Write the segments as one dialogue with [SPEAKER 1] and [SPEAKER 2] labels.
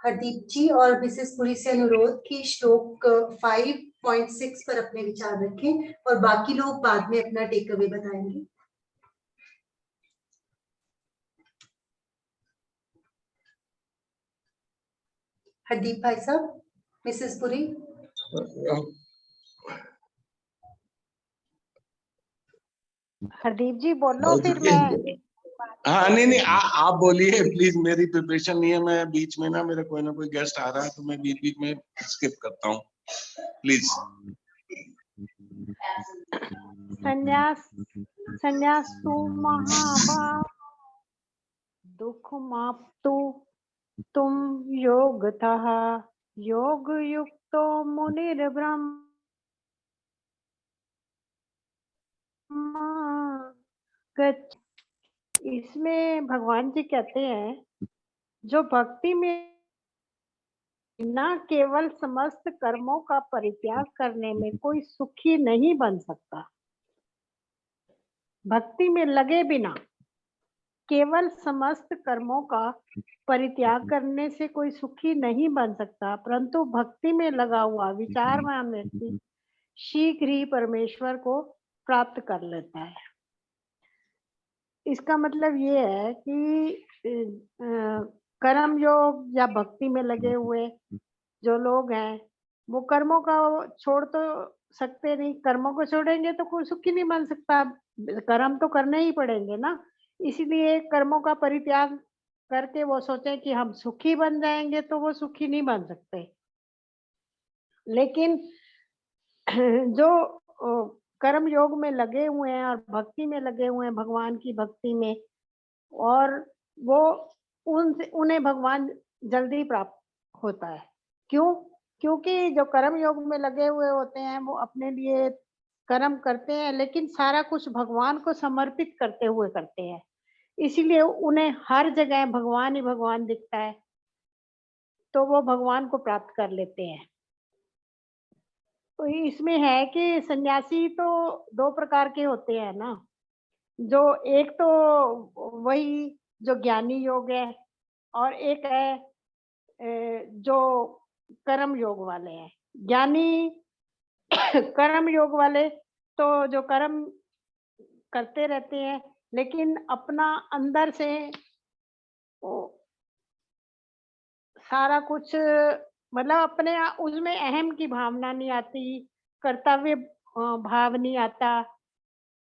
[SPEAKER 1] हरदीप जी और मिसेस पुरी से अनुरोध कि श्लोक 5.6 पर अपने विचार रखें और बाकी लोग बाद में अपना टेक अवे बताएंगे। हरदीप भाई साहब, मिसेस पुरी।
[SPEAKER 2] हरदीप जी बोलो, फिर मैं।
[SPEAKER 3] हाँ नहीं, आप बोलिए प्लीज, मेरी प्रिपरेशन नहीं है। मैं बीच में ना, मेरा कोई ना कोई गेस्ट आ रहा है तो मैं बीच बीच में स्किप करता हूँ, प्लीज।
[SPEAKER 2] संन्यासु महाभाव दुख माप्तु तुम योगतः योग युक्तो मुनिर्ब्रह्म। इसमें भगवान जी कहते हैं, जो भक्ति में न केवल समस्त कर्मों का परित्याग करने में कोई सुखी नहीं बन सकता, भक्ति में लगे बिना केवल समस्त कर्मों का परित्याग करने से कोई सुखी नहीं बन सकता, परंतु भक्ति में लगा हुआ विचारवान व्यक्ति शीघ्र ही परमेश्वर को प्राप्त कर लेता है। इसका मतलब ये है कि कर्म योग या भक्ति में लगे हुए जो लोग हैं, वो कर्मों का छोड़ तो सकते नहीं, कर्मों को छोड़ेंगे तो कोई सुखी नहीं बन सकता, कर्म तो करने ही पड़ेंगे ना। इसीलिए कर्मों का परित्याग करके वो सोचे कि हम सुखी बन जाएंगे, तो वो सुखी नहीं बन सकते। लेकिन जो कर्म योग में लगे हुए हैं और भक्ति में लगे हुए हैं, भगवान की भक्ति में, और वो उन्हें भगवान जल्दी प्राप्त होता है। क्यों? क्योंकि जो कर्म योग में लगे हुए होते हैं वो अपने लिए कर्म करते हैं, लेकिन सारा कुछ भगवान को समर्पित करते हुए करते हैं, इसीलिए उन्हें हर जगह भगवान ही भगवान दिखता है, तो वो भगवान को प्राप्त कर लेते हैं। तो इसमें है कि सन्यासी तो दो प्रकार के होते हैं ना, जो एक तो वही जो ज्ञानी योग है, और एक है जो कर्म योग वाले हैं। ज्ञानी कर्म योग वाले तो जो कर्म करते रहते हैं, लेकिन अपना अंदर से सारा कुछ, मतलब अपने उसमें अहम की भावना नहीं आती, कर्तव्य भाव नहीं आता,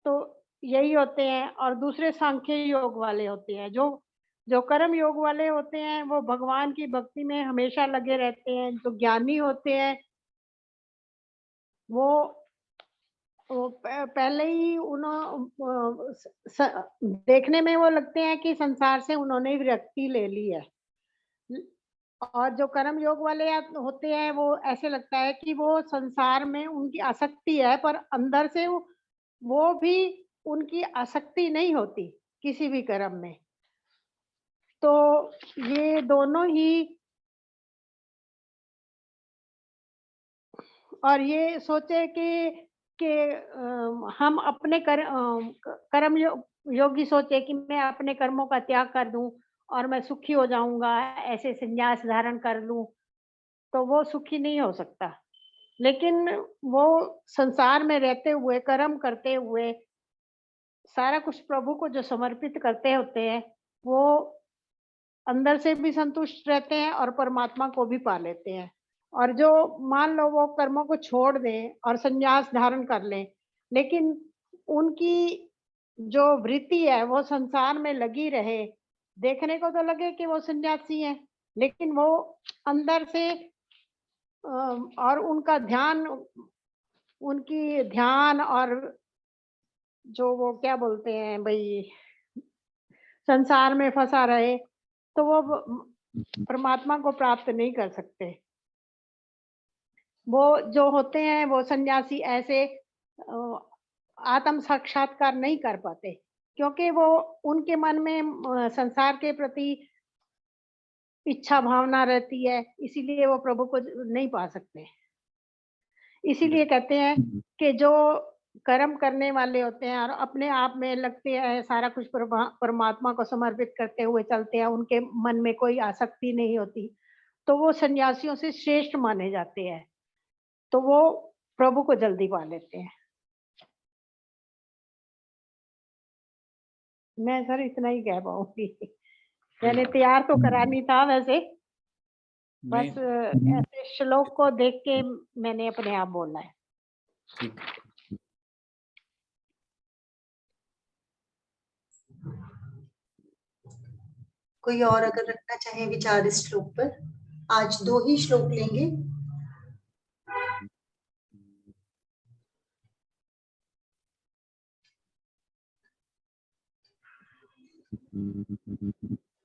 [SPEAKER 2] तो यही होते हैं। और दूसरे सांख्य योग वाले होते हैं, जो जो कर्म योग वाले होते हैं वो भगवान की भक्ति में हमेशा लगे रहते हैं। जो ज्ञानी होते हैं वो पहले ही देखने में वो लगते हैं कि संसार से उन्होंने विरक्ति ले ली है, और जो कर्म योग वाले होते हैं वो ऐसे लगता है कि वो संसार में उनकी आसक्ति है, पर अंदर से वो भी उनकी आसक्ति नहीं होती किसी भी कर्म में। तो ये दोनों ही, और ये सोचे कि हम अपने कर्म योगी सोचे कि मैं अपने कर्मों का त्याग कर दूं और मैं सुखी हो जाऊंगा, ऐसे संन्यास धारण कर लूं, तो वो सुखी नहीं हो सकता। लेकिन वो संसार में रहते हुए, कर्म करते हुए, सारा कुछ प्रभु को जो समर्पित करते होते हैं, वो अंदर से भी संतुष्ट रहते हैं और परमात्मा को भी पा लेते हैं। और जो मान लो वो कर्मों को छोड़ दें और संन्यास धारण कर लें, लेकिन उनकी जो वृत्ति है वो संसार में लगी रहे, देखने को तो लगे कि वो सन्यासी हैं, लेकिन वो अंदर से और उनका ध्यान, उनकी ध्यान और जो वो क्या बोलते हैं भाई, संसार में फंसा रहे, तो वो परमात्मा को प्राप्त नहीं कर सकते। वो जो होते हैं वो सन्यासी ऐसे आत्म साक्षात्कार नहीं कर पाते, क्योंकि वो उनके मन में संसार के प्रति इच्छा भावना रहती है, इसीलिए वो प्रभु को नहीं पा सकते। इसीलिए कहते हैं कि जो कर्म करने वाले होते हैं और अपने आप में लगते हैं, सारा कुछ परमात्मा को समर्पित करते हुए चलते हैं, उनके मन में कोई आसक्ति नहीं होती, तो वो सन्यासियों से श्रेष्ठ माने जाते हैं, तो वो प्रभु को जल्दी पा लेते हैं। मैं सर इतना ही कह पाऊंगी। मैंने तैयार तो करा नहीं था वैसे, बस ऐसे श्लोक को देख के मैंने अपने आप बोला है।
[SPEAKER 4] ठीक।
[SPEAKER 1] कोई और अगर रखना चाहे विचार इस श्लोक पर, आज 2 ही श्लोक लेंगे।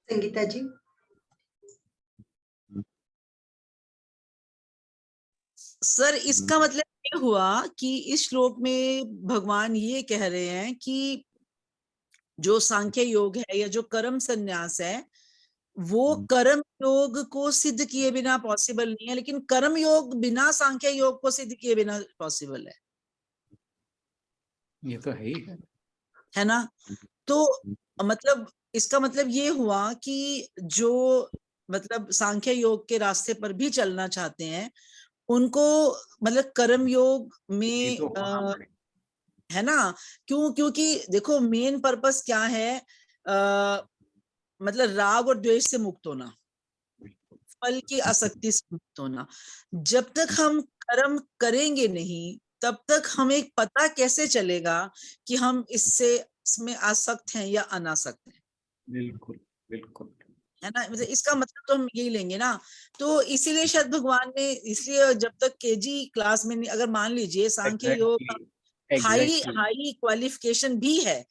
[SPEAKER 1] संगीता जी।
[SPEAKER 5] सर इसका मतलब ये हुआ कि इस श्लोक में भगवान ये कह रहे हैं कि जो सांख्य योग है या जो कर्म संन्यास है वो कर्म योग को सिद्ध किए बिना पॉसिबल नहीं है, लेकिन कर्म योग बिना सांख्य योग को सिद्ध किए बिना पॉसिबल है।
[SPEAKER 4] ये तो है
[SPEAKER 5] ना? तो मतलब इसका मतलब ये हुआ कि जो मतलब सांख्य योग के रास्ते पर भी चलना चाहते हैं उनको मतलब कर्म योग में है ना, क्योंकि देखो मेन पर्पस क्या है, मतलब राग और द्वेष से मुक्त होना, फल की आसक्ति से मुक्त होना। जब तक हम कर्म करेंगे नहीं तब तक हमें पता कैसे चलेगा कि हम इसमें आसक्त हैं या अनासक्त हैं।
[SPEAKER 4] बिल्कुल बिल्कुल,
[SPEAKER 5] है ना, मतलब इसका मतलब तो हम यही लेंगे ना। तो इसीलिए शायद भगवान ने, इसलिए जब तक केजी क्लास में नहीं, अगर मान लीजिए सांख्य योग हाई क्वालिफिकेशन भी है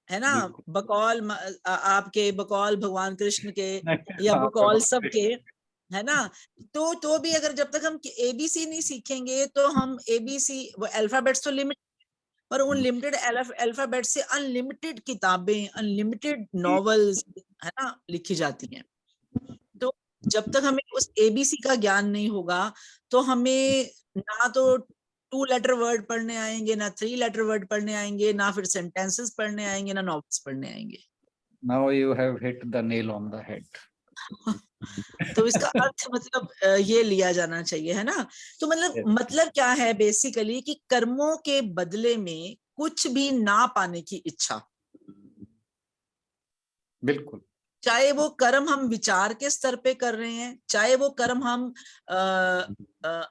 [SPEAKER 5] ना, बकौल आपके, बकौल भगवान कृष्ण के या बकौल सबके, है ना, तो भी अगर जब तक हम एबीसी नहीं सीखेंगे तो हम एबीसी वो अल्फाबेट्स तो लिमिट, पर उन लिमिटेड अल्फाबेट से अनलिमिटेड किताबें, अनलिमिटेड नॉवेल्स है ना लिखी जाती हैं। तो जब तक हमें उस एबीसी का ज्ञान नहीं होगा तो हमें ना तो 2 लेटर वर्ड पढ़ने आएंगे, ना 3 लेटर वर्ड पढ़ने आएंगे, ना फिर सेंटेंसेस पढ़ने आएंगे, ना नॉवेल्स पढ़ने आएंगे।
[SPEAKER 4] Now you have hit the nail on the head.
[SPEAKER 5] तो इसका अर्थ मतलब ये लिया जाना चाहिए, है ना। तो मतलब क्या है बेसिकली कि कर्मों के बदले में कुछ भी ना पाने की इच्छा।
[SPEAKER 4] बिल्कुल,
[SPEAKER 5] चाहे वो कर्म हम विचार के स्तर पे कर रहे हैं, चाहे वो कर्म हम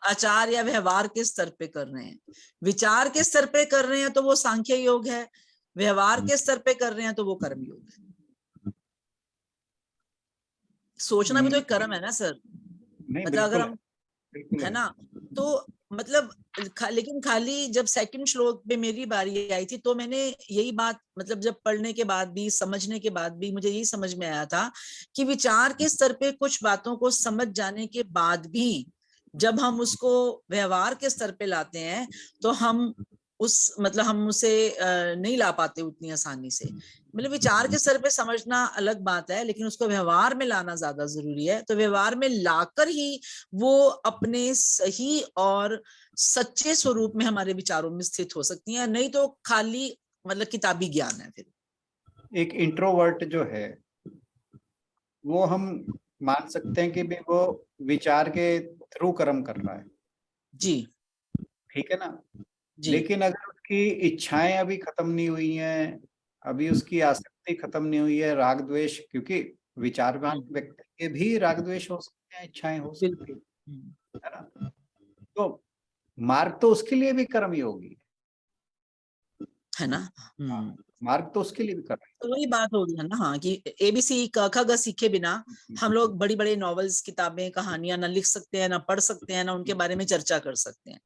[SPEAKER 5] आचार या व्यवहार के स्तर पे कर रहे हैं। विचार के स्तर पे कर रहे हैं तो वो सांख्य योग है, व्यवहार के स्तर पे कर रहे हैं तो वो कर्म योग है। सोचना भी तो एक कर्म है ना सर, मतलब अगर हम, है ना, तो मतलब लेकिन खाली जब सेकंड श्लोक पे मेरी बारी आई थी तो मैंने यही बात, मतलब जब पढ़ने के बाद भी, समझने के बाद भी मुझे यही समझ में आया था कि विचार के स्तर पे कुछ बातों को समझ जाने के बाद भी जब हम उसको व्यवहार के स्तर पे लाते हैं तो हम हम उसे नहीं ला पाते उतनी आसानी से। मतलब विचार के स्तर पे समझना अलग बात है, लेकिन उसको व्यवहार में लाना ज्यादा जरूरी है। तो व्यवहार में लाकर ही वो अपने सही और सच्चे स्वरूप में हमारे विचारों में स्थित हो सकती हैं, नहीं तो खाली मतलब किताबी ज्ञान है। फिर
[SPEAKER 4] एक इंट्रोवर्ट जो है वो हम मान सकते हैं कि भी वो विचार के थ्रू कर्म कर रहा है,
[SPEAKER 5] जी
[SPEAKER 4] ठीक है ना
[SPEAKER 5] जी।
[SPEAKER 4] लेकिन अगर उसकी इच्छाएं अभी खत्म नहीं हुई हैं, अभी उसकी आसक्ति खत्म नहीं हुई है, राग द्वेष, क्योंकि विचारवान व्यक्ति के भी राग द्वेष हो सकते हैं, इच्छाएं हो सकती है ना, तो मार्ग तो उसके लिए भी कर्म योगी
[SPEAKER 5] है ना।
[SPEAKER 4] मार्ग तो उसके लिए भी कर्म।
[SPEAKER 5] तो वही बात होगी है ना, हाँ, कि एबीसी क ख ग सीखे बिना हम लोग बड़ी बड़ी नॉवेल्स, किताबें, कहानियां ना लिख सकते हैं, ना पढ़ सकते हैं, ना उनके बारे में चर्चा कर सकते हैं।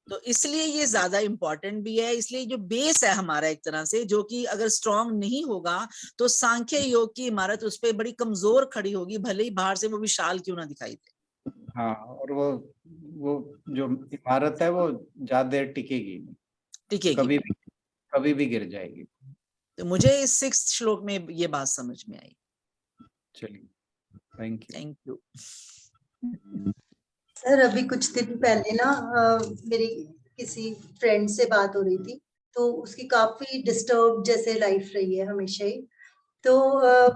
[SPEAKER 5] तो इसलिए ये ज्यादा इम्पोर्टेंट भी है। इसलिए जो बेस है हमारा एक तरह से, जो कि अगर स्ट्रांग नहीं होगा तो सांख्य योग की इमारत उस पर बड़ी कमजोर खड़ी होगी, भले ही बाहर से वो विशाल क्यों ना दिखाई दे।
[SPEAKER 4] हाँ, और वो जो इमारत है वो ज्यादा देर टिकेगी नहीं, कभी भी गिर जाएगी।
[SPEAKER 5] तो मुझे इस 6th श्लोक में ये बात समझ में आई।
[SPEAKER 4] चलिए, थैंक यू।
[SPEAKER 1] सर अभी कुछ दिन पहले ना मेरी किसी फ्रेंड से बात हो रही थी, तो उसकी काफी डिस्टर्ब जैसे लाइफ रही है हमेशा ही। तो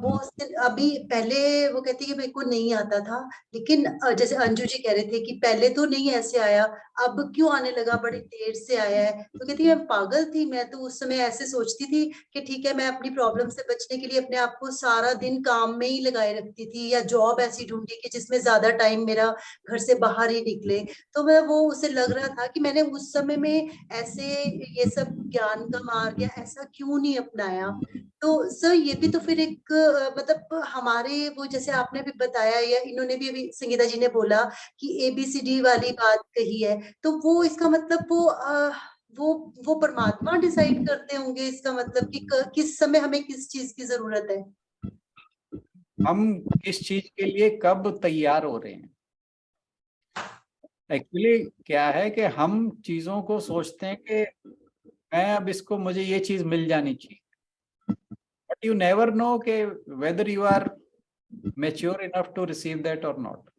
[SPEAKER 1] वो अभी पहले वो कहती है कि मेरे को नहीं आता था, लेकिन जैसे अंजू जी कह रहे थे कि पहले तो नहीं ऐसे आया, अब क्यों आने लगा, बड़ी देर से आया है। तो कहती है मैं पागल थी, मैं तो उस समय ऐसे सोचती थी कि ठीक है, मैं अपनी प्रॉब्लम से बचने के लिए अपने आप को सारा दिन काम में ही लगाए रखती थी, या जॉब ऐसी ढूंढी कि जिसमें ज्यादा टाइम मेरा घर से बाहर ही निकले। तो मैं वो उसे लग रहा था कि मैंने उस समय में ऐसे ये सब ज्ञान का मार्ग या ऐसा क्यों नहीं अपनाया। तो सर ये भी तो फिर एक मतलब हमारे वो जैसे आपने भी बताया या इन्होंने भी अभी संगीता जी ने बोला कि ABCD वाली बात कही है, तो वो इसका मतलब वो परमात्मा डिसाइड करते होंगे इसका मतलब कि किस समय हमें किस चीज की जरूरत है।
[SPEAKER 4] हम किस चीज के लिए कब तैयार हो रहे हैं। एक्चुअली क्या है कि हम चीजों को सोचते हैं कि मैं अब इसको, मुझे ये चीज मिल जानी चाहिए, बट यू नेवर नो कि whether you are mature enough to receive that और नॉट।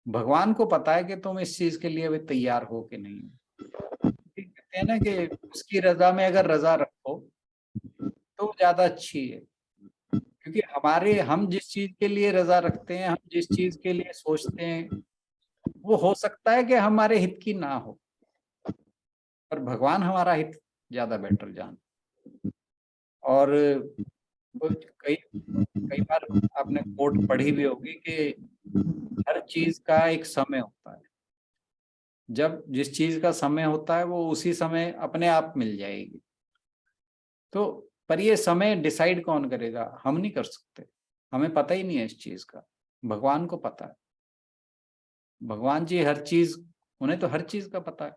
[SPEAKER 4] भगवान को पता है कि तुम इस चीज के लिए अभी तैयार हो कि नहीं। कहते हैं ना कि उसकी रजा में अगर रजा रखो तो ज्यादा अच्छी है, क्योंकि हम जिस चीज के लिए रजा रखते हैं, हम जिस चीज के लिए सोचते हैं, वो हो सकता है कि हमारे हित की ना हो, पर भगवान हमारा हित ज्यादा बेटर जानते। और कई कई बार आपने कोट पढ़ी भी होगी कि हर चीज का एक समय होता है, जब जिस चीज का समय होता है वो उसी समय अपने आप मिल जाएगी। तो पर ये समय डिसाइड कौन करेगा, हम नहीं कर सकते, हमें पता ही नहीं है इस चीज का, भगवान को पता है। भगवान जी हर चीज, उन्हें तो हर चीज का पता है,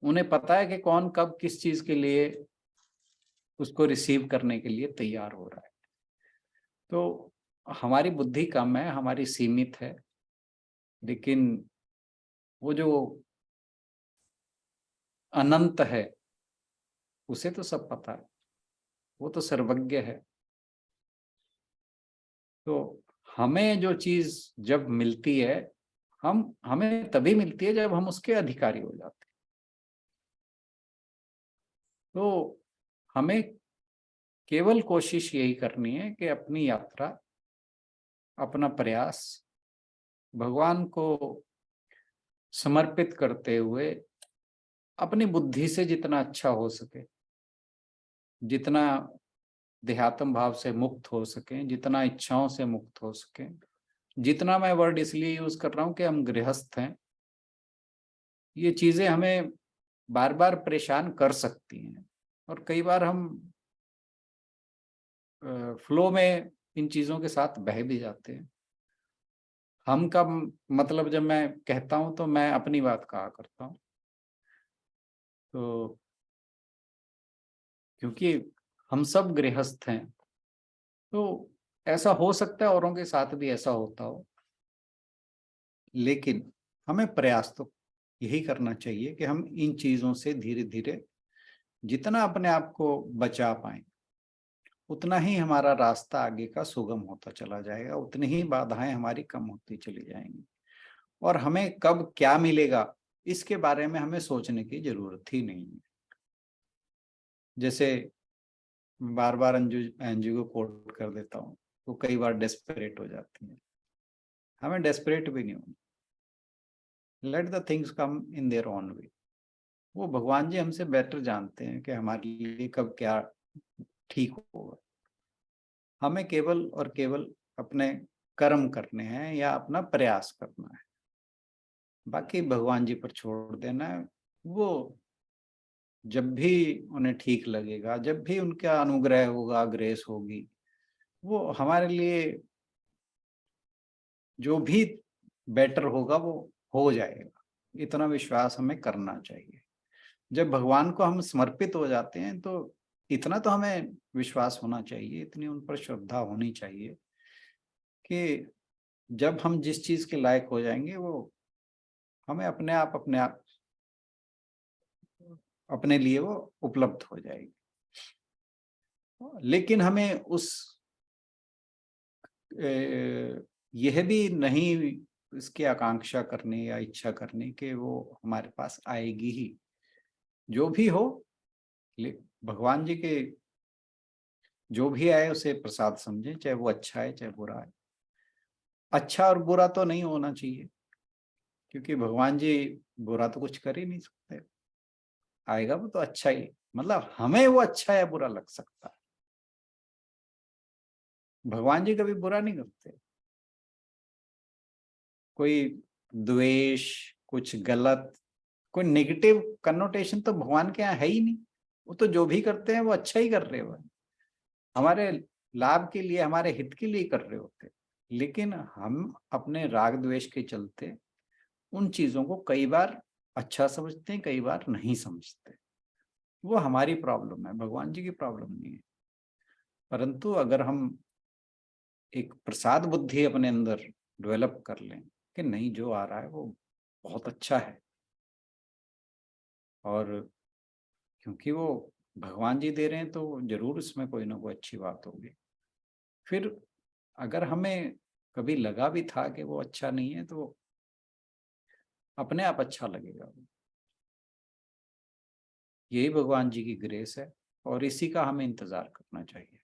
[SPEAKER 4] उन्हें पता है कि कौन कब किस चीज के लिए उसको रिसीव करने के लिए तैयार हो रहा है। तो हमारी बुद्धि कम है, हमारी सीमित है, लेकिन वो जो अनंत है उसे तो सब पता है, वो तो सर्वज्ञ है। तो हमें जो चीज जब मिलती है, हमें तभी मिलती है जब हम उसके अधिकारी हो जाते हैं। तो हमें केवल कोशिश यही करनी है कि अपनी यात्रा, अपना प्रयास भगवान को समर्पित करते हुए अपनी बुद्धि से जितना अच्छा हो सके, जितना देहात्म भाव से मुक्त हो सके, जितना इच्छाओं से मुक्त हो सके, जितना, मैं वर्ड इसलिए यूज कर रहा हूं कि हम गृहस्थ हैं, ये चीजें हमें बार बार परेशान कर सकती हैं, और कई बार हम फ्लो में इन चीजों के साथ बह भी जाते हैं। हम का मतलब जब मैं कहता हूं तो मैं अपनी बात कहा करता हूं, तो क्योंकि हम सब गृहस्थ हैं, तो ऐसा हो सकता है औरों के साथ भी ऐसा होता हो, लेकिन हमें प्रयास तो यही करना चाहिए कि हम इन चीजों से धीरे धीरे जितना अपने आप को बचा पाए, उतना ही हमारा रास्ता आगे का सुगम होता चला जाएगा, उतनी ही बाधाएं हमारी कम होती चली जाएंगी, और हमें कब क्या मिलेगा इसके बारे में हमें सोचने की जरूरत ही नहीं है। जैसे बार बार अंजू को कोट कर देता हूँ, वो कई बार डेस्परेट हो जाती है, हमें डेस्परेट भी नहीं होना, let the things come in their own way. वो भगवान जी हमसे बेटर जानते हैं कि हमारे लिए कब क्या ठीक होगा, हमें केवल और केवल अपने कर्म करने हैं या अपना प्रयास करना है, बाकी भगवान जी पर छोड़ देना है। वो जब भी उन्हें ठीक लगेगा, जब भी उनका अनुग्रह होगा, ग्रेस होगी, वो हमारे लिए जो भी बेटर होगा वो हो जाएगा, इतना विश्वास हमें करना चाहिए। जब भगवान को हम समर्पित हो जाते हैं तो इतना तो हमें विश्वास होना चाहिए, इतनी उन पर श्रद्धा होनी चाहिए कि जब हम जिस चीज के लायक हो जाएंगे वो हमें अपने आप अपने लिए वो उपलब्ध हो जाएगी। लेकिन हमें यह भी नहीं इसकी आकांक्षा करनी या इच्छा करनी कि वो हमारे पास आएगी ही, जो भी हो भगवान जी के जो भी आए उसे प्रसाद समझें, चाहे वो अच्छा है चाहे बुरा है। अच्छा और बुरा तो नहीं होना चाहिए, क्योंकि भगवान जी बुरा तो कुछ कर ही नहीं सकते। आएगा वो तो अच्छा ही, मतलब हमें वो अच्छा या बुरा लग सकता है, भगवान जी कभी बुरा नहीं करते। कोई द्वेष, कुछ गलत, कोई नेगेटिव कन्नोटेशन तो भगवान के यहाँ है ही नहीं। वो तो जो भी करते हैं वो अच्छा ही कर रहे हो, हमारे लाभ के लिए, हमारे हित के लिए कर रहे होते। लेकिन हम अपने राग द्वेष के चलते उन चीजों को कई बार अच्छा समझते हैं, कई बार नहीं समझते। वो हमारी प्रॉब्लम है, भगवान जी की प्रॉब्लम नहीं है। परंतु अगर हम एक प्रसाद बुद्धि अपने अंदर डेवलप कर लें कि नहीं, जो आ रहा है वो बहुत अच्छा है, और क्योंकि वो भगवान जी दे रहे हैं तो जरूर इसमें कोई ना कोई अच्छी बात होगी। फिर अगर हमें कभी लगा भी था कि वो अच्छा नहीं है, तो अपने आप अच्छा लगेगा। यही भगवान जी की ग्रेस है, और इसी का हमें इंतजार करना चाहिए।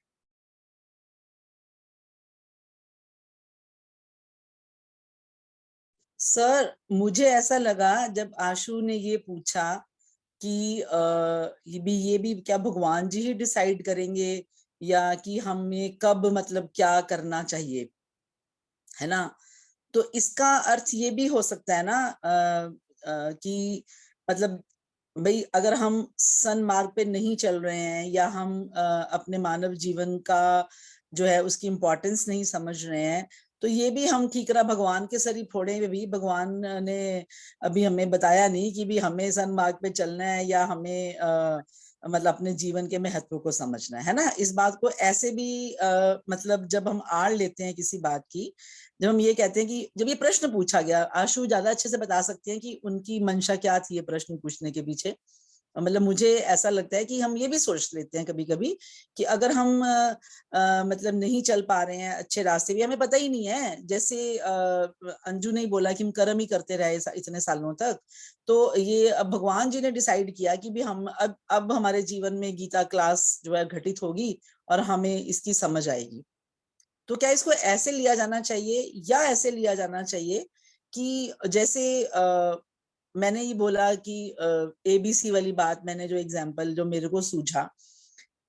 [SPEAKER 5] सर मुझे ऐसा लगा जब आशु ने ये पूछा कि ये भी क्या भगवान जी ही डिसाइड करेंगे, या कि हमें कब मतलब क्या करना चाहिए, है ना। तो इसका अर्थ ये भी हो सकता है ना कि मतलब भाई अगर हम सन्मार्ग पे नहीं चल रहे हैं, या हम अपने मानव जीवन का जो है उसकी इम्पोर्टेंस नहीं समझ रहे हैं, तो ये भी हम ठीक रहा भगवान के सर ही फोड़े में भी भगवान ने अभी हमें बताया नहीं कि भी हमें सन्मार्ग पे चलना है, या हमें मतलब अपने जीवन के महत्व को समझना है ना। इस बात को ऐसे भी मतलब जब हम आड़ लेते हैं किसी बात की, जब हम ये कहते हैं कि जब ये प्रश्न पूछा गया, आशु ज्यादा अच्छे से बता सकते हैं कि उनकी मंशा क्या थी ये प्रश्न पूछने के पीछे। मतलब मुझे ऐसा लगता है कि हम ये भी सोच लेते हैं कभी कभी कि अगर हम मतलब नहीं चल पा रहे हैं अच्छे रास्ते भी, हमें पता ही नहीं है, जैसे अंजू ने बोला कि हम कर्म ही करते रहे इतने सालों तक, तो ये अब भगवान जी ने डिसाइड किया कि भी हम अब हमारे जीवन में गीता क्लास जो है घटित होगी और हमें इसकी समझ आएगी। तो क्या इसको ऐसे लिया जाना चाहिए, या ऐसे लिया जाना चाहिए कि जैसे मैंने ये बोला कि ABC वाली बात, मैंने जो एग्जाम्पल जो मेरे को सूझा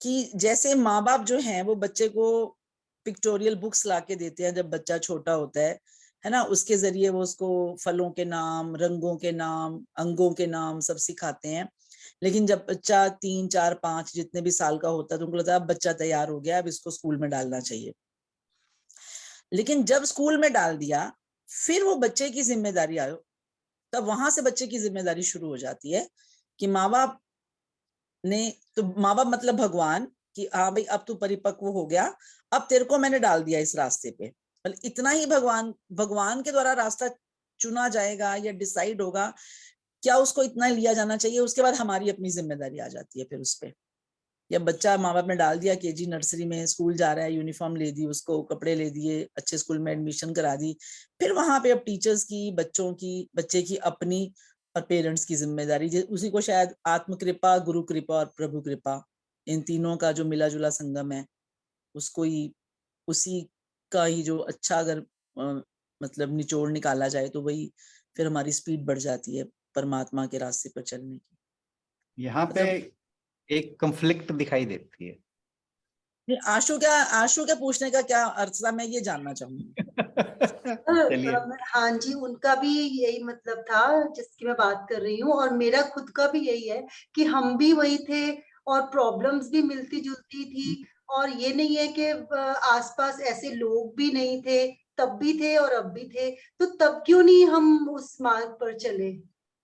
[SPEAKER 5] कि जैसे माँ बाप जो हैं वो बच्चे को पिक्टोरियल बुक्स लाके देते हैं जब बच्चा छोटा होता है ना, उसके जरिए वो उसको फलों के नाम, रंगों के नाम, अंगों के नाम सब सिखाते हैं। लेकिन जब बच्चा 3, 4, 5 जितने भी साल का होता है तो उनको लगता है अब बच्चा तैयार हो गया, अब इसको स्कूल में डालना चाहिए। लेकिन जब स्कूल में डाल दिया, फिर वो बच्चे की जिम्मेदारी आयो, तब वहां से बच्चे की जिम्मेदारी शुरू हो जाती है कि माँ बाप ने, तो माँ बाप मतलब भगवान, कि हाँ भाई अब तू परिपक्व हो गया, अब तेरे को मैंने डाल दिया इस रास्ते पे। मतलब इतना ही भगवान के द्वारा रास्ता चुना जाएगा या डिसाइड होगा, क्या उसको इतना लिया जाना चाहिए। उसके बाद हमारी अपनी जिम्मेदारी आ जाती है फिर उस पे। या बच्चा माँ बाप ने डाल दिया KG नर्सरी में, स्कूल जा रहा है, यूनिफॉर्म ले दी उसको, कपड़े ले दिए, अच्छे स्कूल में एडमिशन करा दी, फिर वहां पे अब टीचर्स की, बच्चों की, बच्चे की अपनी और पेरेंट्स की जिम्मेदारी, उसी को शायद आत्म कृपा, गुरु कृपा और प्रभु कृपा, इन तीनों का जो मिला जुला संगम है, उसको ही, उसी का ही जो अच्छा अगर मतलब निचोड़ निकाला जाए तो वही फिर हमारी स्पीड बढ़ जाती है परमात्मा के रास्ते पर चलने की।
[SPEAKER 4] यहाँ पे एक कंफ्लिक्ट दिखाई देती है।
[SPEAKER 5] आशु क्या पूछने का क्या अर्थ था, मैं ये जानना चाहूंगी।
[SPEAKER 4] चलिए।
[SPEAKER 1] हाँ जी, उनका भी यही मतलब था जिसकी मैं बात कर रही हूँ, और मेरा खुद का भी यही है कि हम भी वही थे और प्रॉब्लम्स भी मिलती जुलती थी, और ये नहीं है कि आसपास ऐसे लोग भी नहीं थे, तब भी थे और अब भी थे, तो तब क्यों नहीं हम उस मार्ग पर चले।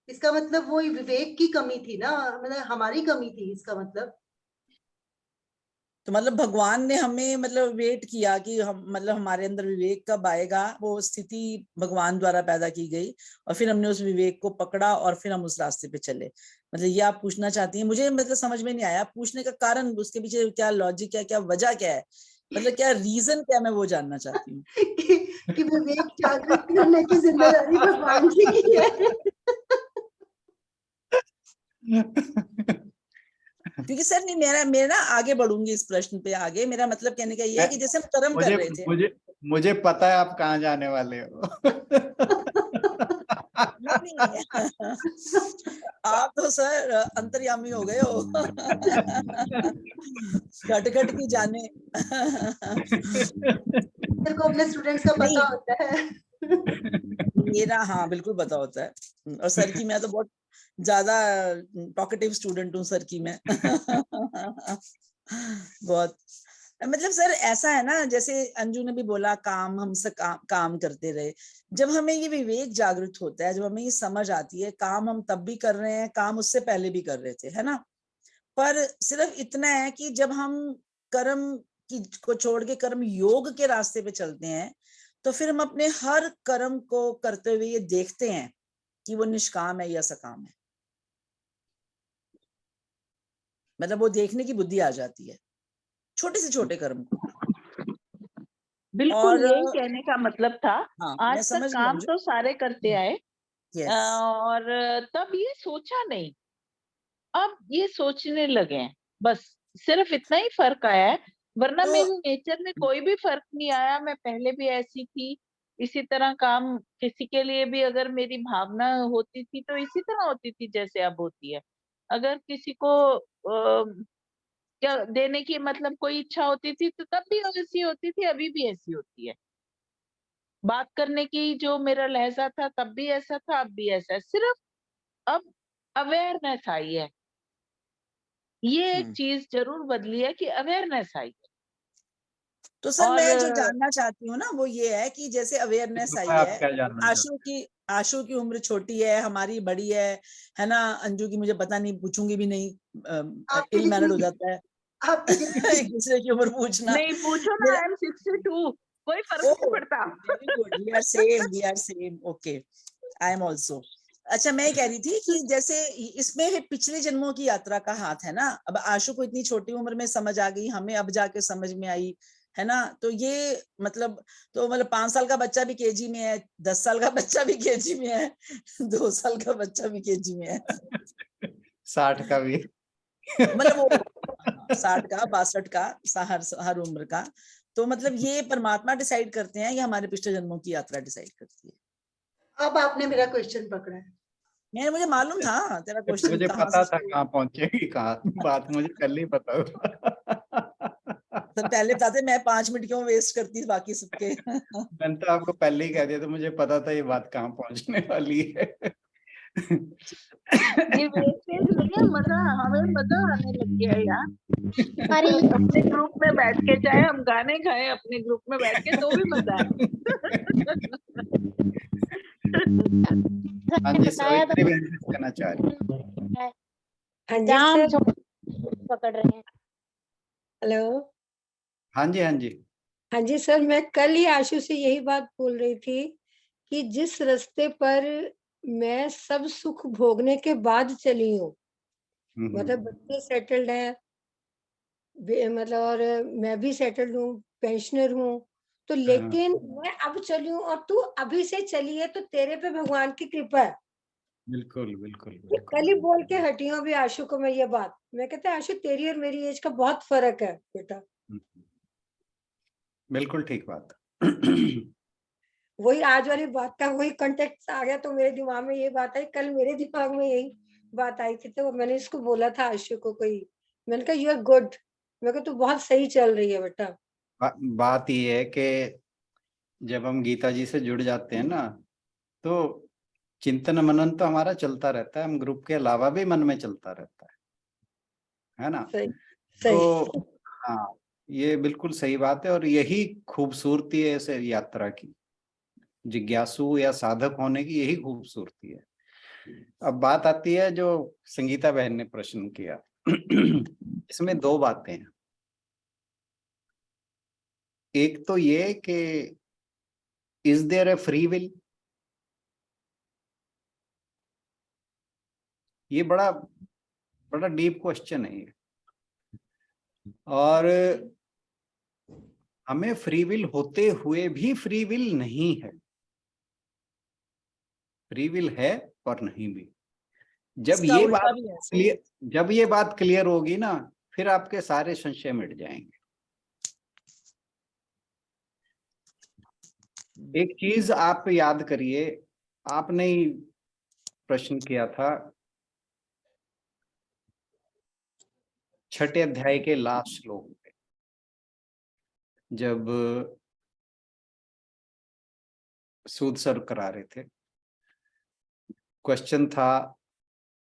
[SPEAKER 1] इसका मतलब वो विवेक की कमी थी ना, मतलब हमारी कमी थी इसका मतलब।
[SPEAKER 5] तो मतलब भगवान ने हमें मतलब वेट किया कि हम मतलब हमारे अंदर विवेक कब आएगा, वो स्थिति भगवान द्वारा पैदा की गई, और फिर हमने उस विवेक को पकड़ा और फिर हम उस रास्ते पे चले। मतलब ये आप पूछना चाहती हैं। मुझे मतलब समझ में नहीं आया पूछने का कारण, उसके पीछे क्या लॉजिक है, क्या वजह क्या है, मतलब क्या रीजन क्या, मैं वो जानना चाहती हूँ।
[SPEAKER 1] कि विवेक जागृत करने की जिम्मेदारी भगवान जी की है।
[SPEAKER 5] क्योंकि सर नहीं, मेरा ना आगे बढ़ूंगी इस प्रश्न पे आगे। मेरा मतलब कहने का ये है कि जैसे हम कर्म कर रहे थे,
[SPEAKER 4] मुझे पता है आप कहाँ जाने वाले हो।
[SPEAKER 5] नहीं आप तो सर अंतर्यामी हो गए हो। घट घट की जाने।
[SPEAKER 1] मेरे को अपने स्टूडेंट्स का
[SPEAKER 5] नहीं,
[SPEAKER 1] पता होता है।
[SPEAKER 5] मेरा हाँ बिल्कुल पता होता है। और सर की मैं तो बहुत ज्यादा टॉकेटिव स्टूडेंट हूँ सर की मैं। बहुत मतलब सर ऐसा है ना, जैसे अंजू ने भी बोला काम हमसे काम करते रहे। जब हमें ये विवेक जागृत होता है, जब हमें ये समझ आती है काम हम तब भी कर रहे हैं, काम उससे पहले भी कर रहे थे, है ना। पर सिर्फ इतना है कि जब हम कर्म को छोड़ के कर्म योग के रास्ते पे चलते हैं, तो फिर हम अपने हर कर्म को करते हुए ये देखते हैं कि वो निष्काम है या सकाम है। मतलब वो देखने की बुद्धि आ जाती है छोटे से छोटे कर्म को।
[SPEAKER 6] बिल्कुल
[SPEAKER 5] और
[SPEAKER 6] यही कहने का मतलब था।
[SPEAKER 5] हाँ, मैं
[SPEAKER 6] आज तक
[SPEAKER 5] समझ गई
[SPEAKER 6] काम
[SPEAKER 5] अंजू।
[SPEAKER 6] तो सारे करते आए
[SPEAKER 5] यस,
[SPEAKER 6] और तब ये सोचा नहीं, अब ये सोचने लगे हैं, बस सिर्फ इतना ही फर्क आया है। वरना
[SPEAKER 5] तो
[SPEAKER 6] मेरे नेचर में कोई भी फर्क नहीं आया। मैं पहले भी ऐसी थी, इसी तरह काम किसी के लिए भी अगर मेरी भावना होती थी तो इसी तरह होती थी जैसे अब होती है। अगर किसी को क्या देने की मतलब कोई इच्छा होती थी तो तब भी ऐसी होती थी, अभी भी ऐसी होती है। बात करने की जो मेरा लहजा था तब भी ऐसा था, अब भी ऐसा है। सिर्फ अब अवेयरनेस आई है। ये एक चीज जरूर बदली है कि अवेयरनेस आई है।
[SPEAKER 5] तो सर
[SPEAKER 6] और
[SPEAKER 5] मैं जो जानना चाहती हूँ ना वो ये है कि जैसे अवेयरनेस आई
[SPEAKER 4] आप
[SPEAKER 5] है,
[SPEAKER 4] क्या जानना
[SPEAKER 5] आशु की उम्र छोटी है, हमारी बड़ी है ना। अंजू की मुझे पता नहीं, पूछूंगी भी नहीं,
[SPEAKER 1] आपकी
[SPEAKER 5] इल मैनर्ड हो
[SPEAKER 1] डिग्री,
[SPEAKER 5] जाता है
[SPEAKER 1] आपकी डिग्री।
[SPEAKER 5] एक दूसरे की उम्र पूछना।
[SPEAKER 6] नहीं पूछो ना,
[SPEAKER 5] मेरा
[SPEAKER 6] आई एम 62, कोई फर्क नहीं
[SPEAKER 5] ओह
[SPEAKER 6] पड़ता।
[SPEAKER 5] Very good, we are same, okay, I am also. अच्छा, मैं ये कह रही थी कि जैसे इसमें पिछले जन्मों की यात्रा का हाथ है ना। अब आशु को इतनी छोटी उम्र में समझ आ गई, हमें अब जाके समझ में आई, है ना। तो ये मतलब 5 साल का बच्चा भी केजी में है, 10 साल का बच्चा भी केजी में है, 2 साल का बच्चा भी केजी में है,
[SPEAKER 4] 60 का भी।
[SPEAKER 5] मतलब वो 60 का, 62 का, हर उम्र का। तो मतलब ये परमात्मा डिसाइड करते हैं या हमारे पिछले जन्मों की यात्रा डिसाइड करती है।
[SPEAKER 1] अब आपने मेरा क्वेश्चन पकड़ा है।
[SPEAKER 5] मुझे मालूम था तेरा क्वेश्चन
[SPEAKER 4] मुझे
[SPEAKER 5] कहाँ
[SPEAKER 4] पता
[SPEAKER 5] से
[SPEAKER 4] था
[SPEAKER 5] शुरू
[SPEAKER 4] कहाँ पहुंचेगी, कहाँ बात मुझे कल ही पता था।
[SPEAKER 5] तो पहले बताते, मैं 5 मिनट क्यों वेस्ट करती बाकी सबके।
[SPEAKER 4] मैंने तो आपको पहले ही कह दिया, तो मुझे पता था ये बात कहाँ पहुंचने वाली है।
[SPEAKER 6] ये वेस्टेज नहीं है, मजा, हमें मजा आने लग गया है यार। अपने ग्रुप में बैठ के, चाहे हम गाने गाए अपने ग्रुप में बैठ के, तो भी मजा है।
[SPEAKER 4] हाँ जी, सावित्री बहन कुछ कहना चाह रही है।
[SPEAKER 7] हाँ जी सर,
[SPEAKER 2] पकड़ रहे हैं।
[SPEAKER 7] हेलो।
[SPEAKER 4] हाँ जी, हाँ जी।
[SPEAKER 7] हाँ जी सर, मैं कल ही आशु से यही बात बोल रही थी कि जिस रास्ते पर मैं सब सुख भोगने के बाद चली हूँ, मतलब बच्चे सेटल्ड हैं, मतलब और मैं भी सेटल्ड हूँ, पेंशनर हूँ, तो लेकिन मैं अब चली हूँ और तू अभी से चली है, तो तेरे पे भगवान की कृपा है।
[SPEAKER 4] बिल्कुल बिल्कुल
[SPEAKER 7] ये
[SPEAKER 4] बिल्कुल।
[SPEAKER 7] कल ही बोल के हटी हूँ अभी आशु को मैं ये बात। मैं कहते आशु, तेरी और मेरी एज का बहुत फर्क है बेटा।
[SPEAKER 4] बिल्कुल ठीक बात।
[SPEAKER 7] वही आज वाली बात का वही कंटेक्ट आ गया, तो मेरे दिमाग में ये बात आई, कल मेरे दिमाग में यही बात आई थी, तो मैंने इसको बोला था आशु को, कोई मैंने कहा यू आर गुड, मैं कहा तू बहुत सही चल रही है बेटा।
[SPEAKER 4] बात ये है कि जब हम गीता जी से जुड़ जाते हैं ना, तो चिंतन मनन तो हमारा चलता रहता है, हम ग्रुप के अलावा भी मन में चलता रहता है ना।
[SPEAKER 7] सही
[SPEAKER 4] तो
[SPEAKER 7] सही।
[SPEAKER 4] हाँ, ये बिल्कुल सही बात है, और यही खूबसूरती है इस यात्रा की, जिज्ञासु या साधक होने की यही खूबसूरती है। अब बात आती है जो संगीता बहन ने प्रश्न किया। इसमें 2 बातें हैं। एक तो ये कि is there a free will, ये बड़ा बड़ा डीप क्वेश्चन है ये। और हमें फ्री विल होते हुए भी फ्री विल नहीं है, फ्री विल है और नहीं भी। जब ये बात क्लियर होगी ना, फिर आपके सारे संशय मिट जाएंगे। एक चीज आप याद करिए, आपने ही प्रश्न किया था 6ठे अध्याय के लास्ट श्लोक में, जब सूद सर करा रहे थे, क्वेश्चन था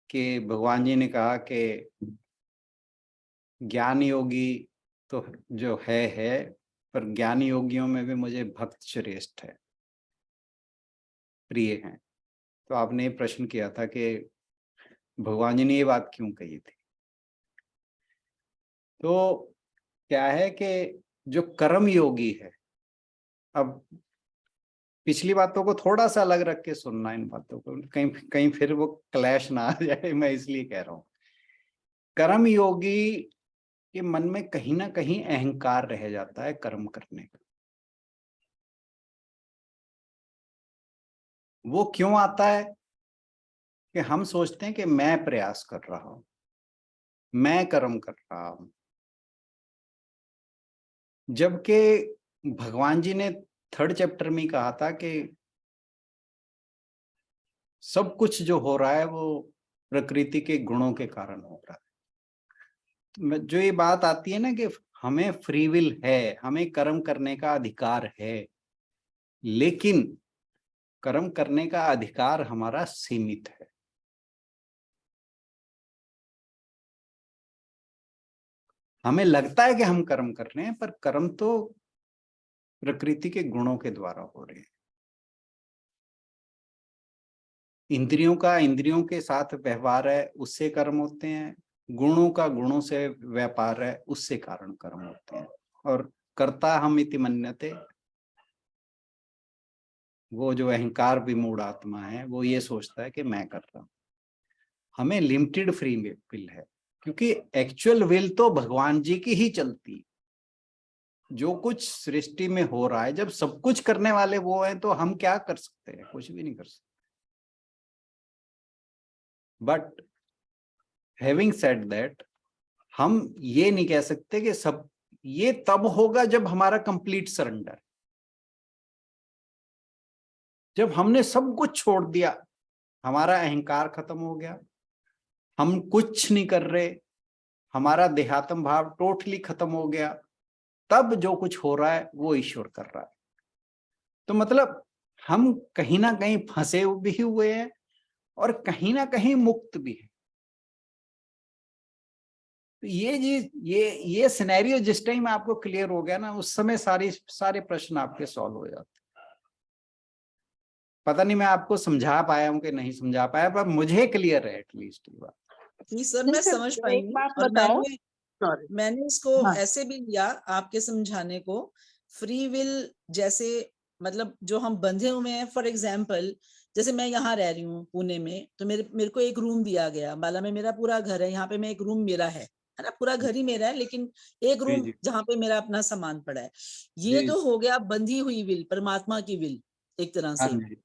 [SPEAKER 4] कि भगवान जी ने कहा कि ज्ञान योगी तो जो है, पर ज्ञान योगियों में भी मुझे भक्त श्रेष्ठ है, प्रिय हैं। तो आपने प्रश्न किया था कि भगवान जी ने ये बात क्यों कही थी। तो क्या है कि जो कर्म योगी है, अब पिछली बातों को थोड़ा सा अलग रख के सुनना, इन बातों को कहीं कहीं फिर वो क्लैश ना आ जाए, मैं इसलिए कह रहा हूं। कर्म योगी के मन में कहीं ना कहीं अहंकार रह जाता है कर्म करने का। वो क्यों आता है कि हम सोचते हैं कि मैं प्रयास कर रहा हूं, मैं कर्म कर रहा हूं, जबकि भगवान जी ने 3rd चैप्टर में कहा था कि सब कुछ जो हो रहा है वो प्रकृति के गुणों के कारण हो रहा है। जो ये बात आती है ना कि हमें फ्री विल है, हमें कर्म करने का अधिकार है, लेकिन कर्म करने का अधिकार हमारा सीमित है। हमें लगता है कि हम कर्म कर रहे हैं, पर कर्म तो प्रकृति के गुणों के द्वारा हो रहे हैं। इंद्रियों का इंद्रियों के साथ व्यवहार है, उससे कर्म होते हैं। गुणों का गुणों से व्यापार है, उससे कारण कर्म होते हैं। और कर्ता हम इति मन्यते, वो जो अहंकार विमूढ़ आत्मा है वो ये सोचता है कि मैं कर रहा हूं। हमें लिमिटेड फ्री विल है, क्योंकि एक्चुअल विल तो भगवान जी की ही चलती है। जो कुछ सृष्टि में हो रहा है, जब सब कुछ करने वाले वो हैं, तो हम क्या कर सकते हैं? कुछ भी नहीं कर सकते। बट हैविंग सेड दैट, हम ये नहीं कह सकते कि सब ये तब होगा जब हमारा कंप्लीट सरेंडर, जब हमने सब कुछ छोड़ दिया, हमारा अहंकार खत्म हो गया, हम कुछ नहीं कर रहे, हमारा देहात्म भाव टोटली खत्म हो गया, तब जो कुछ हो रहा है वो ईश्वर कर रहा है। तो मतलब हम कहीं ना कहीं फंसे भी हुए हैं और कहीं ना कहीं मुक्त भी है। तो ये सिनेरियो जिस टाइम आपको क्लियर हो गया ना, उस समय सारे प्रश्न आपके सॉल्व हो जाते। पता नहीं मैं आपको समझा पाया हूं कि नहीं समझा पाया, पर मुझे क्लियर है एटलीस्ट ये बात।
[SPEAKER 5] जी सर, मैं समझ पाई
[SPEAKER 6] एक
[SPEAKER 5] हूँ।
[SPEAKER 6] बात
[SPEAKER 5] और
[SPEAKER 6] बताओ,
[SPEAKER 5] मैंने इसको
[SPEAKER 6] हाँ।
[SPEAKER 5] ऐसे भी लिया आपके समझाने को, फ्री विल जैसे मतलब जो हम बंधे हुए हैं। फॉर एग्जाम्पल, जैसे मैं यहाँ रह रही हूँ पुणे में, तो मेरे को एक रूम दिया गया। बाला में मेरा पूरा घर है, यहाँ पे मैं एक रूम मेरा है ना, पूरा घर ही मेरा है, लेकिन एक रूम जहाँ पे मेरा अपना सामान पड़ा है। ये तो हो गया बंधी हुई विल, परमात्मा की विल एक तरह से।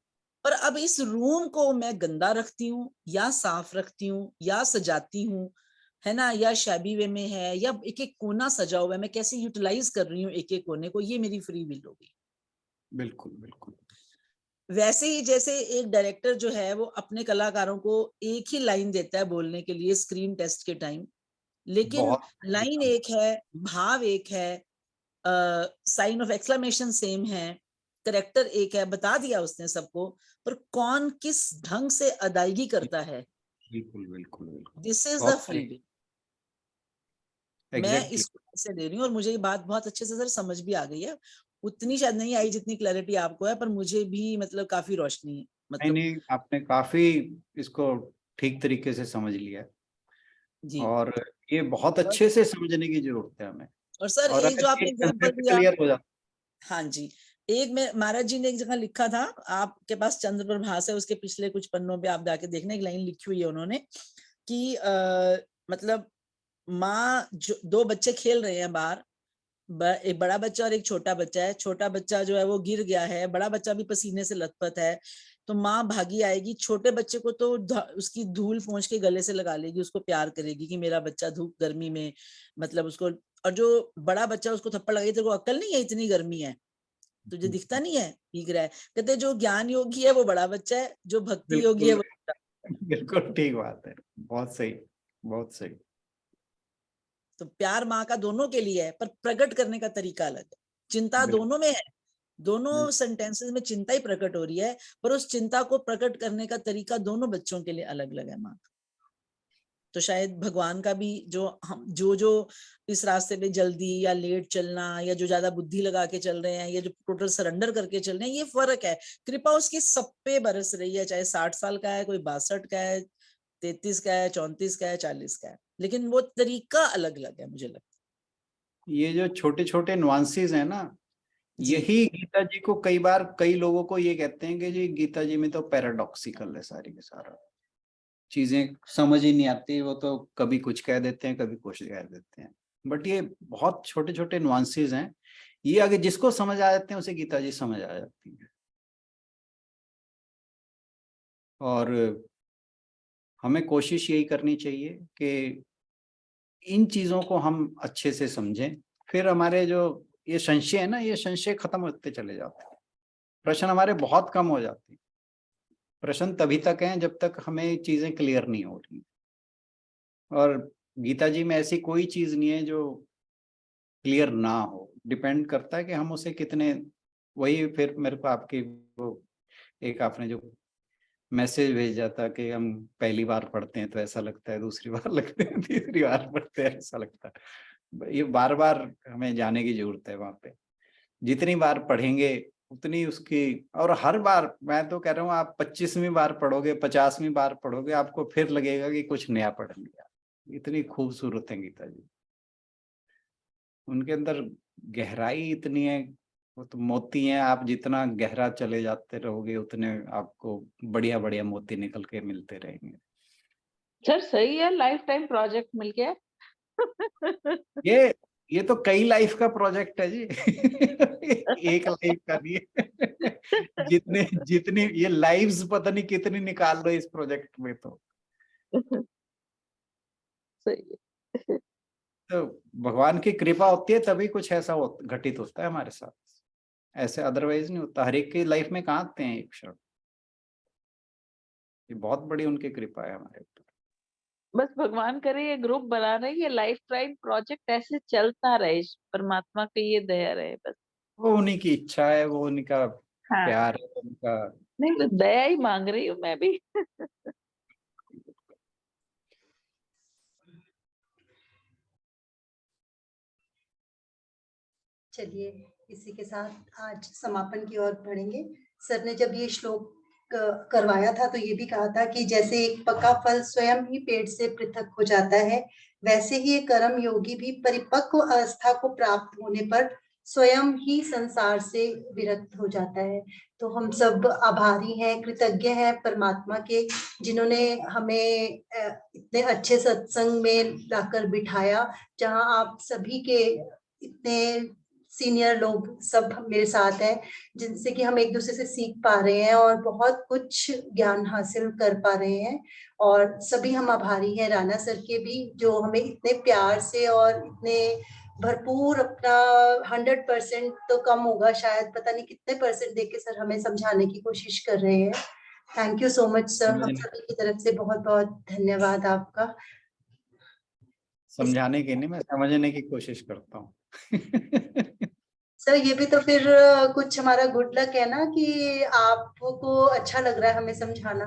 [SPEAKER 5] पर अब इस रूम को मैं गंदा रखती हूँ या साफ रखती हूँ या सजाती हूँ, है ना, या शैबी वे में है, या एक एक कोना सजा हुआ है, मैं कैसे यूटिलाइज कर रही हूँ एक एक कोने को, ये मेरी फ्री विल होगी।
[SPEAKER 4] बिल्कुल बिल्कुल।
[SPEAKER 5] वैसे ही जैसे एक डायरेक्टर जो है वो अपने कलाकारों को एक ही लाइन देता है बोलने के लिए स्क्रीन टेस्ट के टाइम, लेकिन लाइन एक है, भाव एक है, साइन ऑफ एक्सक्लेमेशन सेम है, करेक्टर एक है, बता दिया उसने सबको, पर कौन किस ढंग से अदायगी करता है,
[SPEAKER 4] बिल्कुल बिल्कुल बिल्कुल,
[SPEAKER 5] this is the free will. मैं इसको ऐसे दे रही हूँ, और मुझे ये बात बहुत अच्छे से सर समझ भी आ गई है। उतनी शायद नहीं आई जितनी क्लैरिटी आपको है, पर मुझे भी मतलब काफी रोशनी मतलब
[SPEAKER 4] नहीं, आपने काफी इसको ठीक तरीके से समझ लिया
[SPEAKER 5] जी।
[SPEAKER 4] और ये बहुत अच्छे से समझने की जरूरत है हमें।
[SPEAKER 5] और सर
[SPEAKER 4] और
[SPEAKER 5] एक जो आपने एग्जांपल दिया,
[SPEAKER 4] क्लियर हो जाता।
[SPEAKER 5] हाँ जी, एक में महाराज जी ने एक जगह लिखा था, आपके पास चंद्र प्रभास है, उसके पिछले कुछ पन्नों पे आप जाके देखना, एक लाइन लिखी हुई है उन्होंने कि मतलब माँ जो 2 बच्चे खेल रहे हैं बाहर, एक बड़ा बच्चा और एक छोटा बच्चा है। छोटा बच्चा जो है वो गिर गया है, बड़ा बच्चा भी पसीने से लथपथ है, तो माँ भागी आएगी, छोटे बच्चे को तो उसकी धूल पोंछ के गले से लगा लेगी, उसको प्यार करेगी कि मेरा बच्चा धूप गर्मी में मतलब उसको, और जो बड़ा बच्चा उसको थप्पड़ लगाई, तेरे को अक्ल नहीं है, इतनी गर्मी है, तुझे दिखता नहीं है, भीग रहा है। कहते जो ज्ञान योगी है वो बड़ा बच्चा है, जो भक्ति योगी है वो
[SPEAKER 4] बिल्कुल ठीक बात है, बहुत सही, बहुत सही।
[SPEAKER 5] तो प्यार माँ का दोनों के लिए है, पर प्रकट करने का तरीका अलग है। चिंता दोनों में है, दोनों सेंटेंसेस में चिंता ही प्रकट हो रही है, पर उस चिंता को प्रकट करने का तरीका दोनों बच्चों के लिए अलग अलग है माँ का। तो शायद भगवान का भी जो हम जो इस रास्ते पे जल्दी या लेट चलना, या जो ज्यादा बुद्धि लगा के चल रहे हैं, या जो टोटल सरेंडर करके चल रहे हैं, ये फर्क है। कृपा उसकी सब पे बरस रही है, चाहे 60 साल का है, कोई 62 का है, 33 का है, 34 का है, 40 का है, लेकिन वो तरीका अलग अलग है। मुझे लगता है
[SPEAKER 4] ये जो छोटे छोटे नुआंसेस है ना,
[SPEAKER 5] जी।
[SPEAKER 4] यही गीता जी को कई बार कई लोगों को ये कहते हैं कि जी गीता जी में तो पैराडॉक्सिकल है सारी के सारा, चीजें समझ ही नहीं आती, वो तो कभी कुछ कह देते हैं, कभी कुछ कह देते हैं, बट ये बहुत छोटे छोटे नुआंसेस हैं, ये अगर जिसको समझ आ जाते हैं उसे गीता जी समझ आ जाती है। और हमें कोशिश यही करनी चाहिए कि इन चीजों को हम अच्छे से समझें, फिर हमारे जो ये संशय है ना, ये संशय खत्म होते चले जाते हैं, प्रश्न हमारे बहुत कम हो जाते हैं। प्रश्न तभी तक हैं जब तक हमें चीजें क्लियर नहीं हो रही, और गीता जी में ऐसी कोई चीज नहीं है जो क्लियर ना हो, डिपेंड करता है कि हम उसे कितने, वही फिर मेरे को आपकी वो एक आपने जो मैसेज भेजा था कि हम पहली बार पढ़ते हैं तो ऐसा लगता है, दूसरी बार लगते हैं, तीसरी बार पढ़ते हैं ऐसा लगता है, ये बार बार हमें जाने की जरूरत है वहां पे। जितनी बार पढ़ेंगे उतनी उसकी, और हर बार मैं तो कह रहा हूँ आप 25वीं बार पढ़ोगे, 50वीं बार पढ़ोगे, आपको फिर लगेगा कि कुछ नया पढ़ लिया। इतनी खूबसूरत है गीता जी, उनके अंदर गहराई इतनी है, वो तो मोती हैं, आप जितना गहरा चले जाते रहोगे उतने आपको बढ़िया बढ़िया मोती निकल के मिलते रहेंगे।
[SPEAKER 6] सर सही है, लाइफ टाइम प्रोजेक्ट मिल गया।
[SPEAKER 4] ये तो कई लाइफ का प्रोजेक्ट है जी। एक लाइफ का नहीं है। जितने जितनी ये लाइव्स पता नहीं कितनी निकाल रहे इस प्रोजेक्ट में, तो
[SPEAKER 6] सही है।
[SPEAKER 4] तो भगवान की कृपा होती है तभी कुछ ऐसा घटित होता है हमारे साथ, ऐसे अदरवाइज नहीं होता। हर एक की लाइफ में कहाँ आते हैं एक क्षण, ये बहुत बड़ी उनकी कृपा है हमारे ऊपर।
[SPEAKER 6] बस भगवान करे ये ग्रुप बना रहे, ये लाइफ टाइम प्रोजेक्ट ऐसे चलता रहे, परमात्मा की ये दया रहे बस।
[SPEAKER 4] वो उन्हीं की इच्छा है, वो उनका
[SPEAKER 6] हाँ,
[SPEAKER 4] प्यार है, उनका।
[SPEAKER 6] नहीं तो दया ही मांग रही हूँ मैं भी।
[SPEAKER 1] चलिए इसी के साथ आज समापन की ओर बढ़ेंगे। सर ने जब ये श्लोक करवाया था तो ये भी कहा था कि जैसे एक पका फल स्वयं ही पेड़ से पृथक हो जाता है, वैसे ही एक कर्म योगी भी परिपक्व अवस्था को प्राप्त होने पर स्वयं ही संसार से विरक्त हो जाता है। तो हम सब आभारी हैं, कृतज्ञ हैं परमात्मा के, जिन्होंने हमें इतने अच्छे सत्संग में लाकर बिठाया, जहां आप सभी के इतने सीनियर लोग सब मेरे साथ हैं, जिनसे कि हम एक दूसरे से सीख पा रहे हैं और बहुत कुछ ज्ञान हासिल कर पा रहे हैं। और सभी हम आभारी हैं राणा सर के भी, जो हमें इतने प्यार से और इतने भरपूर अपना 100% तो कम होगा शायद, पता नहीं कितने परसेंट देके सर हमें समझाने की कोशिश कर रहे हैं। Thank you so much sir, हम सभी की तरफ से बहुत बहुत धन्यवाद आपका।
[SPEAKER 4] समझाने की नहीं, मैं समझने की कोशिश करता हूँ।
[SPEAKER 1] सर ये भी तो फिर कुछ हमारा गुड लक है ना कि आपको अच्छा लग रहा है हमें समझाना,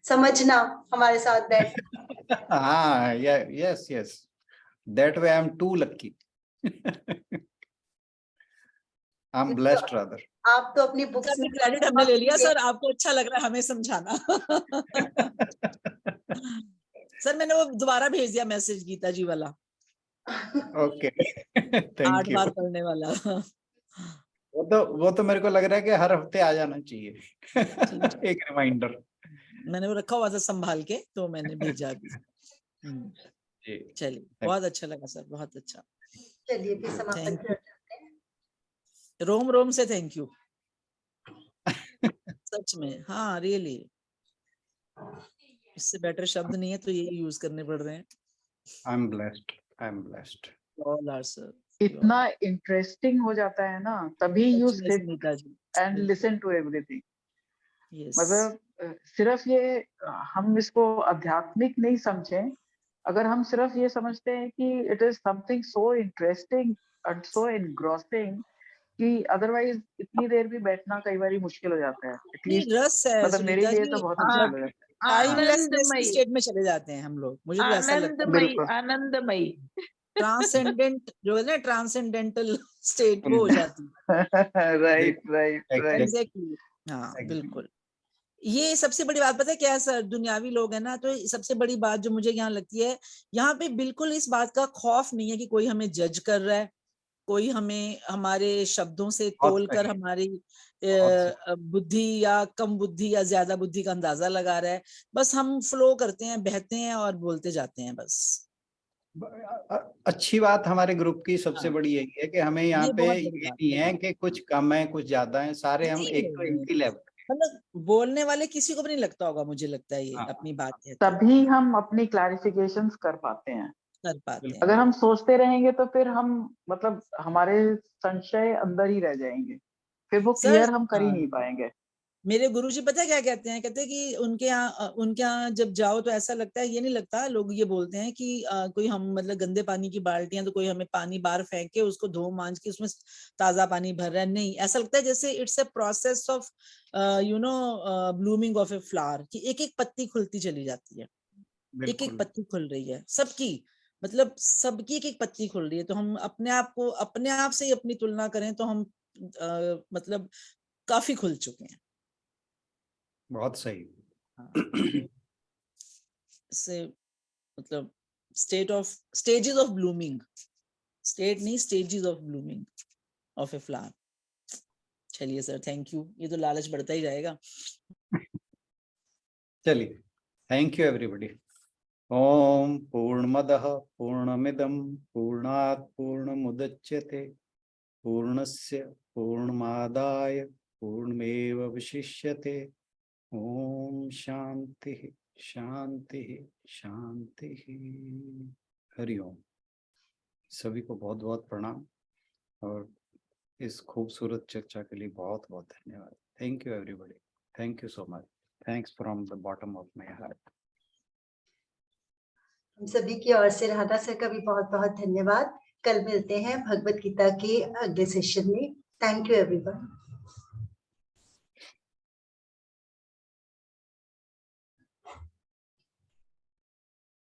[SPEAKER 1] समझना, हमारे साथ बैठना।
[SPEAKER 4] हाँ, yes yes, that way I am too lucky. I am blessed rather.
[SPEAKER 1] आप तो अपनी बुक्स में
[SPEAKER 5] क्रेडिट हमने ले लिया सर, आपको अच्छा लग रहा है हमें समझाना। सर मैंने वो दोबारा भेज दिया मैसेज गीता जी वाला,
[SPEAKER 4] ओके, थैंक
[SPEAKER 5] 8
[SPEAKER 4] यू।
[SPEAKER 5] बार पढ़ने वाला।
[SPEAKER 4] वो तो मेरे को लग रहा है कि हर हफ्ते आ जाना चाहिए। एक रिमाइंडर।
[SPEAKER 5] मैंने वो रखा हुआ था संभाल के, तो मैंने भेजा। चलिए बहुत अच्छा लगा सर, बहुत अच्छा।
[SPEAKER 1] चलिए फिर समापन
[SPEAKER 5] Thank
[SPEAKER 1] कर जाते हैं।
[SPEAKER 5] रोम रोम से थैंक यू। सच में, हाँ रियली, इससे बेटर शब्द नहीं है तो यही यूज करने पड़ रहे हैं।
[SPEAKER 4] I am blessed, I am blessed.
[SPEAKER 5] All are sir.
[SPEAKER 6] इतना इंटरेस्टिंग हो जाता है ना, तभी यू
[SPEAKER 5] सच में
[SPEAKER 6] सिट
[SPEAKER 5] सुनीता जी,
[SPEAKER 6] एंड
[SPEAKER 5] बिल्कुल।
[SPEAKER 6] Listen to everything.
[SPEAKER 5] Yes.
[SPEAKER 6] मतलब सिर्फ ये हम इसको आध्यात्मिक नहीं समझें, अगर हम सिर्फ ये समझते हैं कि it is something so interesting and so engrossing कि अदरवाइज इतनी देर भी बैठना कई बार मुश्किल हो जाता है।
[SPEAKER 5] नहीं,
[SPEAKER 6] एटलीस्ट
[SPEAKER 5] रस है
[SPEAKER 6] मतलब मेरे
[SPEAKER 5] सुनीता
[SPEAKER 6] लिए
[SPEAKER 5] जी,
[SPEAKER 6] तो बहुत
[SPEAKER 5] हाँ,
[SPEAKER 6] मुश्किल हो जाता है।
[SPEAKER 5] टाइमलेसनेस की
[SPEAKER 6] हाँ,
[SPEAKER 1] आनंदमयी
[SPEAKER 5] स्टेट में चले जाते हैं हम लोग, मुझे तो ऐसा लगता है।
[SPEAKER 6] बिल्कुल।
[SPEAKER 1] आनंदमयी
[SPEAKER 5] ट्रांसेंडेंट जो है ना, ट्रांसेंडेंटल स्टेट वो हो जाती है।
[SPEAKER 6] Right right right.
[SPEAKER 5] एग्जैक्टली, हाँ बिल्कुल। ये सबसे बड़ी बात पता है क्या है सर, दुनियावी लोग है ना, तो सबसे बड़ी बात जो मुझे यहाँ लगती है, यहाँ पे बिल्कुल इस बात का खौफ नहीं है कि कोई हमें जज कर रहा है, कोई हमें हमारे शब्दों से तोलकर हमारी बुद्धि या कम बुद्धि या ज्यादा बुद्धि का अंदाजा लगा रहा है। बस हम फ्लो करते हैं, बहते हैं और बोलते जाते हैं बस।
[SPEAKER 4] अच्छी बात हमारे ग्रुप की सबसे
[SPEAKER 5] हाँ,
[SPEAKER 4] बड़ी यही है कि हमें यहाँ
[SPEAKER 5] ये
[SPEAKER 4] पे
[SPEAKER 5] बहुत
[SPEAKER 4] ये
[SPEAKER 5] बड़ी बात
[SPEAKER 4] नहीं
[SPEAKER 5] है।
[SPEAKER 4] है कि कुछ कम है कुछ ज्यादा है, सारे हम एक ही लेवल।
[SPEAKER 5] मतलब बोलने वाले किसी को भी नहीं लगता होगा, मुझे लगता है ये
[SPEAKER 4] हाँ,
[SPEAKER 5] अपनी बात है तो
[SPEAKER 6] तभी हम अपनी क्लैरिफिकेशंस कर पाते हैं।
[SPEAKER 5] कर पाते हैं।
[SPEAKER 6] अगर हम सोचते रहेंगे तो फिर हम मतलब हमारे संशय अंदर ही रह जाएंगे, फिर वो
[SPEAKER 5] सर
[SPEAKER 6] क्लियर हम कर ही
[SPEAKER 5] हाँ,
[SPEAKER 6] नहीं पाएंगे।
[SPEAKER 5] मेरे गुरुजी पता है क्या कहते हैं, कहते हैं कि उनके यहाँ जब जाओ तो ऐसा लगता है, ये नहीं लगता, लोग ये बोलते हैं कि कोई हम मतलब गंदे पानी की बाल्टियां, तो कोई हमें पानी बाहर फेंक के उसको धो मांज के उसमें ताजा पानी भर रहा है, नहीं, ऐसा लगता है जैसे it's a process of blooming of a flower, कि एक एक पत्ती खुलती चली जाती है, एक एक पत्ती खुल रही है सबकी, मतलब सबकी एक एक पत्ती खुल रही है। तो हम अपने आप से ही अपनी तुलना करें तो हम मतलब काफी खुल चुके हैं।
[SPEAKER 4] बहुत सही।
[SPEAKER 5] से मतलब स्टेजेस ऑफ ब्लूमिंग, स्टेट नहीं, stages of blooming of a flower. चलिए सर, थैंक यू, ये तो लालच बढ़ता ही जाएगा।
[SPEAKER 4] चलिए, थैंक यू एवरीबॉडी। ओम पूर्णमदः पूर्णमिदं पूर्णात् पूर्णमुदच्यते पूर्णस्य पूर्णमादाय पूर्णमेवावशिष्यते। ओम शांति शांति शांति। हरि ओम। सभी को बहुत बहुत प्रणाम और इस खूबसूरत चर्चा के लिए बहुत बहुत धन्यवाद। Thank you everybody, thank you so much, thanks from the bottom of my heart.
[SPEAKER 1] हम सभी की ओर से राधा सर का भी बहुत बहुत धन्यवाद। कल मिलते हैं भगवत गीता के अगले सेशन में। Thank you everyone.